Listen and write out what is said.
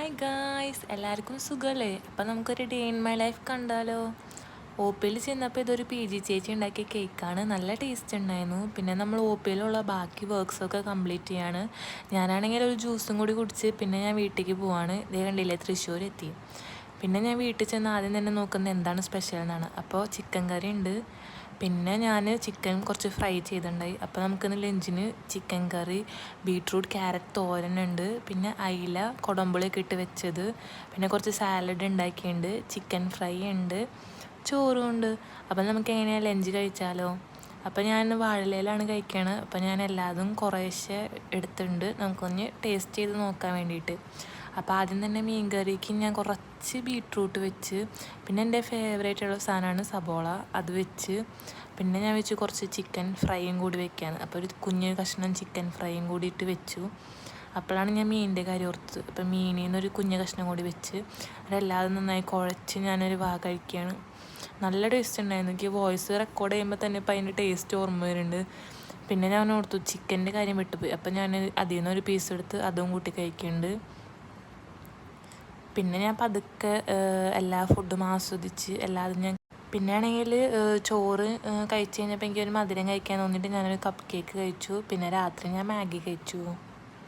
Hi guys, എല്ലാവർക്കും സുഖമല്ലേ? അപ്പം നമുക്കൊരു ഡേ ഇൻ മൈ ലൈഫ് കണ്ടാലോ? ഓപ്പയിൽ ചെന്നപ്പോൾ ഇതൊരു പി ജി ചേച്ചി ഉണ്ടാക്കിയ കേക്കാണ്. നല്ല ടേസ്റ്റ് ഉണ്ടായിരുന്നു. പിന്നെ നമ്മൾ ഓപ്പയിലുള്ള ബാക്കി വർക്ക്സൊക്കെ കംപ്ലീറ്റ് ചെയ്യാണ്. ഞാനാണെങ്കിൽ ഒരു ജ്യൂസും കൂടി കുടിച്ച് പിന്നെ ഞാൻ വീട്ടിലേക്ക് പോവാണ്. ഇതേ കണ്ടില്ലേ, തൃശ്ശൂർ എത്തി. പിന്നെ ഞാൻ വീട്ടിൽ ചെന്ന് ആദ്യം തന്നെ നോക്കുന്നത് എന്താണ് സ്പെഷ്യൽ എന്നാണ്. അപ്പോൾ ചിക്കൻ കറി ഉണ്ട്. പിന്നെ ഞാൻ ചിക്കൻ കുറച്ച് ഫ്രൈ ചെയ്തിട്ടുണ്ടായി. അപ്പോൾ നമുക്കിന്ന് ലഞ്ചിന് ചിക്കൻ കറി, ബീട്രൂട്ട് ക്യാരറ്റ് തോരനുണ്ട്, പിന്നെ അയില കുടമ്പുളിയൊക്കെ ഇട്ട് വെച്ചത്, പിന്നെ കുറച്ച് സാലഡ് ഉണ്ടാക്കിയിട്ടുണ്ട്, ചിക്കൻ ഫ്രൈ ഉണ്ട്, ചോറും ഉണ്ട്. അപ്പം നമുക്ക് എങ്ങനെയാണ് ലഞ്ച് കഴിച്ചാലോ? അപ്പം ഞാൻ വാഴയിലയിലാണ് കഴിക്കുകയാണ്. അപ്പം ഞാൻ എല്ലാതും കുറേശ്ശെ എടുത്തിട്ടുണ്ട്, നമുക്കൊന്ന് ടേസ്റ്റ് ചെയ്ത് നോക്കാൻ വേണ്ടിയിട്ട്. അപ്പോൾ ആദ്യം തന്നെ മീൻ കറിക്ക് ഞാൻ കുറച്ച് ബീട്രൂട്ട് വെച്ച്, പിന്നെ എൻ്റെ ഫേവറേറ്റുള്ള സാധനമാണ് സബോള, അത് വെച്ച്, പിന്നെ ഞാൻ വെച്ച് കുറച്ച് ചിക്കൻ ഫ്രൈയും കൂടി വെക്കുകയാണ്. അപ്പോൾ ഒരു കുഞ്ഞ് കഷ്ണം ചിക്കൻ ഫ്രൈയും കൂടി ഇട്ട് വെച്ചു. അപ്പോഴാണ് ഞാൻ മീനിൻ്റെ കാര്യം ഓർത്തത്. അപ്പം മീനിൽ നിന്നൊരു കുഞ്ഞ് കഷ്ണം കൂടി വെച്ച് അതെല്ലാതും നന്നായി കുഴച്ച് ഞാനൊരു കഴിക്കുകയാണ്. നല്ല ടേസ്റ്റ് ഉണ്ടായിരുന്നു. എനിക്ക് വോയിസ് റെക്കോർഡ് ചെയ്യുമ്പോൾ തന്നെ ഇപ്പം അതിൻ്റെ ടേസ്റ്റ് ഓർമ്മ വരുന്നുണ്ട്. പിന്നെ ഞാൻ ഓർത്തു ചിക്കൻ്റെ കാര്യം വിട്ടുപോയി. അപ്പം ഞാൻ അതിൽ നിന്നൊരു പീസ് എടുത്ത് അതും കൂട്ടി കഴിക്കുന്നുണ്ട്. പിന്നെ ഞാൻ പതുക്കെ എല്ലാ ഫുഡും ആസ്വദിച്ച് എല്ലാതും ഞാൻ പിന്നെ ആണെങ്കിൽ ചോറ് കഴിച്ച് കഴിഞ്ഞപ്പോൾ എനിക്കൊരു മധുരം കഴിക്കാൻ തോന്നിയിട്ട് ഞാനൊരു കപ്പ് കേക്ക് കഴിച്ചു. പിന്നെ രാത്രി ഞാൻ മാഗി കഴിച്ചു.